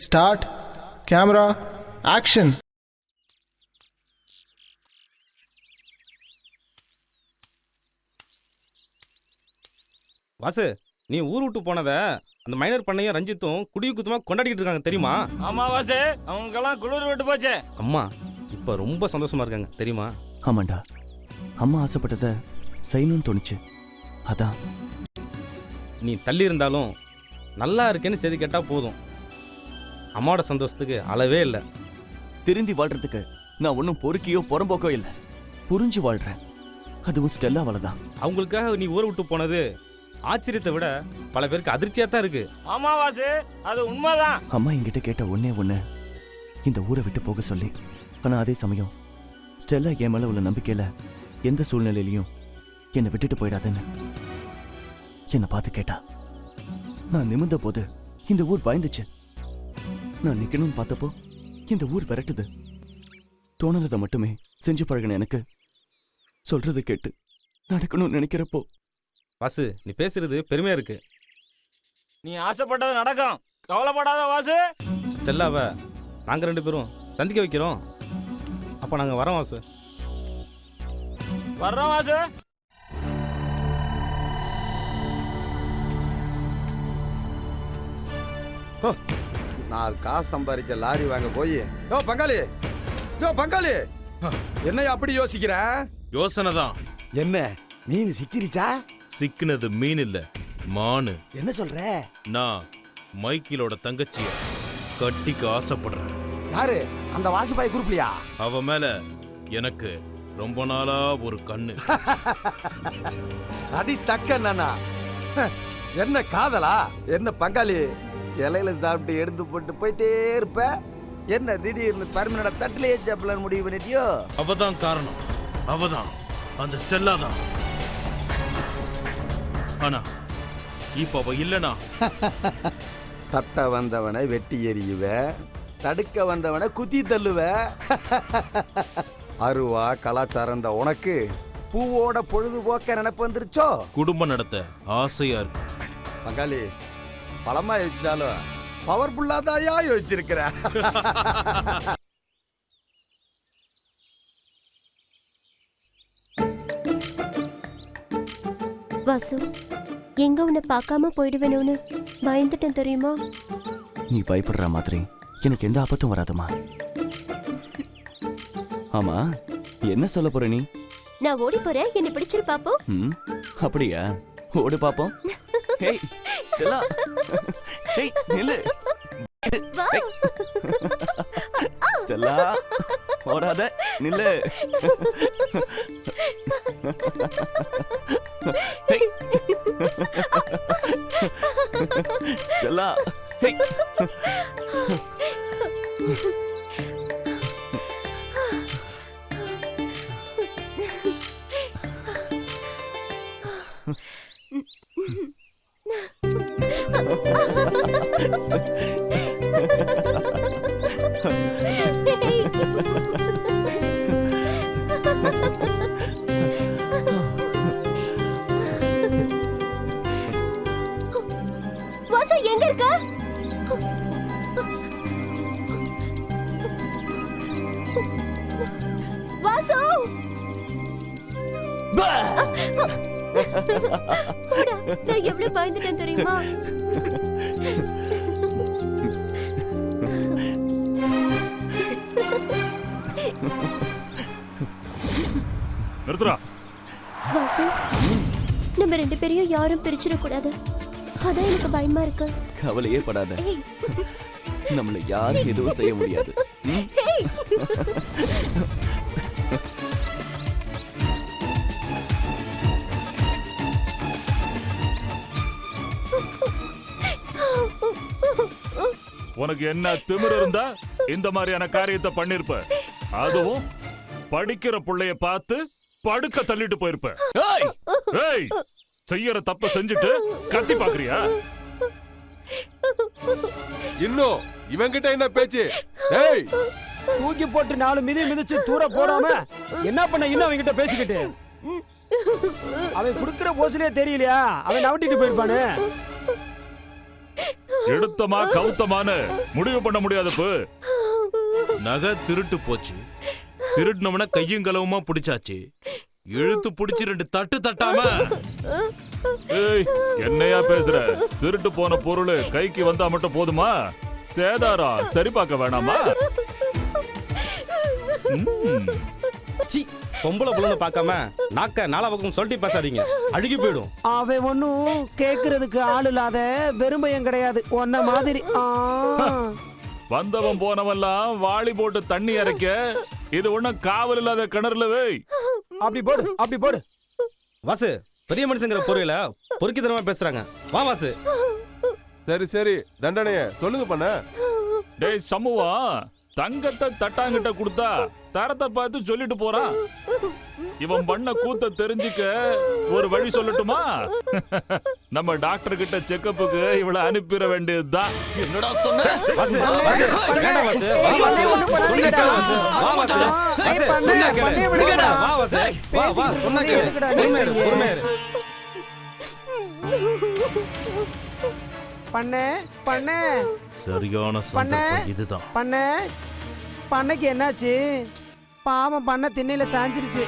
Start camera action. Vasu, நீ ஊர் விட்டு போனத அந்த மைனர் பண்ணையும் ரஞ்சித்தும் குடிய குத்துமா கொண்டாடிக்கிட்டு இருக்காங்க தெரியுமா? ஆமா வாசு, அவங்களுக்கெல்லாம் குளிர் விட்டு போச்சு. அம்மா இப்ப ரொம்ப சந்தோஷமா இருக்காங்க தெரியுமா? ஆமாண்டா, அம்மா ஆசைப்பட்டதை செய்யணும்னு தோணுச்சு. அதான். நீ தள்ளி இருந்தாலும் நல்லா இருக்கேன்னு செய்தி கேட்டா போதும். அம்மாவோட சந்தோஷத்துக்கு அளவே இல்லை. திருந்தி வாழ்றதுக்கு நான் ஒன்றும் பொறுக்கியோ புறம்போக்கோ இல்லை, புரிஞ்சு வாழ்றேன். அதுவும் ஸ்டெல்லாவால தான். அவங்களுக்காக நீ ஊரை விட்டு போனது ஆச்சரியத்தை விட பல பேருக்கு அதிர்ச்சியா தான் இருக்கு. ஆமா வாசு, அது உண்மைதான். அம்மா என்கிட்ட கேட்ட ஒண்ணு இந்த ஊரை விட்டு போக சொல்லி. ஆனா அதே சமயம் ஸ்டெல்லா என் மேல உள்ள நம்பிக்கையில எந்த சூழ்நிலையிலையும் என்னை விட்டுட்டு போயிடாதுன்னு என்னை பார்த்து கேட்டா. நான் நிமிர்ந்த போது இந்த ஊர் பயந்துச்சு. நான் நிக்கணும்னு பார்த்தப்போ இந்த ஊர் விரட்டுது. தோணுறதை மட்டுமே செஞ்சு பழகின எனக்கு சொல்றதை கேட்டு நடக்கணும்னு நினைக்கிறப்போ. வாசு, நீ பேசுறது பெருமையா இருக்கு. நீ ஆசைப்பட்டது நடக்கும், கவலைப்படாத வாசு. ஸ்டெல்லாவை நாங்க 2 பேரும் சந்திக்க வைக்கிறோம். அப்ப நாங்க வரோம் வாசு. வர்றோம் வாசு. நான் காசு சம்பாதிக்க லாரி வாங்க போய் பங்காளி என்னைய அப்படி யோசிக்கிற? யோசனை தான். என்ன மீன் சிக்கிரிச்சா? சிக்கினது மீன் இல்ல, மானு. என்ன சொல்ற? நான் மைக்கிலோட தங்கச்சிய கட்டிக்க ஆசைப்படுறேன். யாரு? அந்த வாசுபாய் குரூப்லயா? அவ மேல எனக்கு ரொம்ப நாளா ஒரு கண்ணு. அடி சக்க நானா? என்ன காதலா? என்ன பங்காளி இலையில சாப்பிட்டு எடுத்து போட்டு போயிட்டே இருப்ப? என்ன திடீர்னு பர்மனோட தட்டிலே ஜப்லன் முடிவு பண்ணிட்டியோ? அவதான் காரணம். அவதான், அந்த ஸ்டெல்லா தான். ஆனா இப்ப அவ இல்லனா தட்ட வந்தவனை வெட்டி எறியுவ, தடுக்க வந்தவனை குத்தி தள்ளுவ. அருவா கலாச்சாரம் தான் உனக்கு பூவோட பொழுதுபோக்க நினைப்பு வந்துருச்சோ? குடும்பம் நடத்த ஆசையா இருக்கு. பங்காளி பழமா யோசிச்சாலும் பவர்ஃபுல்லா தாயா யோசிச்சிருக்கிற. வாசு, எங்க உன்னை பார்க்காம போயிடுவேணும்னு பயந்துட்டேன் தெரியுமா? நீ பயப்படுற மாதிரி எனக்கு எந்த ஆபத்தும் வராதுமா. ஆமா, என்ன சொல்ல போற நீ? நான் ஓடி போறேன், என்னை பிடிச்சிரு பாப்போம். அப்படியா? ஓடு பாப்போம். ஹேய் ஸ்டெல்லா, ஹேய் நில்லு. ஸ்டெல்லா ஓடாத, நில்லு. Hey Stella, hey. வாசு எங்க இருக்க? வாசு, நான் எவ்வளவு பயந்துட்டேன் தெரியுமா? நிறுத்துறா. வாசு, நம்ம 2 பேரையும் யாரும் பிரிச்சிடக்கூடாது. அதான் எனக்கு பயமா இருக்கு. கவலையே படாத, நம்மள யாரும் எதுவும் செய்ய முடியாது. உனக்கு என்ன திமிரு இருந்தா இந்த மாதிரியான காரியத்தை பண்ணிருப்ப. அதுவும் படிக்கிற புள்ளைய பார்த்து படுக்க தள்ளிட்டு போயிருப்ப. ஏய், செய்யற தப்ப செஞ்சுட்டு கத்தி பாக்குறியா? இன்னும் இவங்கிட்ட என்ன பேச்சு? ஏய், தூக்கி போட்டு 4 மிதிச்சு தூர போடாம என்ன பண்ண இன்னும் அவங்கிட்ட பேசிக்கிட்டு? அவன் குடுக்கிற போச்சுலயே தெரியலையா? அவன் நவட்டிட்டு போயிருப்பானு. எடுத்தமா கவுத்தமான்னு முடிவு பண்ண முடியாதப்பு. நகை திருட்டு போச்சு, திருட்டுனவன கையும் களவுமா பிடிச்சாச்சு, இழுத்து பிடிச்சி 2 தட்டு தட்டாம. ஏய், என்னையா பேசுற? திருட்டு போன பொருள் கைக்கு வந்தா மட்டும் போதுமா? சேதாரம் சரி பார்க்க வேணாமா? சி, பொம்பளை புள்ளன்னு பார்க்காம நாக்க நாலா பக்கம் சொல்லிட்டு பேசாதீங்க, அழுகி போயிடும். அவன் ஒன்னும் கேக்குறதுக்கு ஆள் இல்லாத வெறும்பையன் கிடையாது, ஒன்ன மாதிரி. வந்தவன் போனவெல்லாம் வாளி போட்டு தண்ணி இறைக்க, இது ஒண்ணும் காவல் இல்லாத கிணறுல வேய். அப்படி போடு, அப்படி போடு. வாசு, பெரிய மனுஷங்கிற பொருள பொறுக்கித்தனமா பேசுறாங்க. வா வாசு. சரி சரி, தண்டனைய சொல்லுங்க பண்ண. டேய் சமூவா, தங்கத்தை தட்டாங்கிட்ட கொடுத்தா தரத்தை பார்த்து சொல்லிட்டு போறான். இவன் பண்ண கூத்த தெரிஞ்சுக்க ஒரு வழி சொல்லட்டுமா? நம்ம டாக்டர் கிட்ட செக்கப்புக்கு இவளை அனுப்பிட வேண்டியதுதான். என்னடா சொன்ன? வாசு, வாசு, வேண்டாம் வாசு. வா வாசு. சொன்னா கேளு வாசு. வா வாசு. வாசு, சொன்னா கேளு. விடுங்கடா. வா வாசு. வா வா, சொன்னா கேளு. பொறுமையா இரு, பொறுமையா இரு. பண்ணே பண்ணே சரியான சந்தர்ப்பம் இதுதான். பண்ணைக்கு என்னாச்சு? பாவம் பண்ண திண்ணையில சாஞ்சிருச்சு.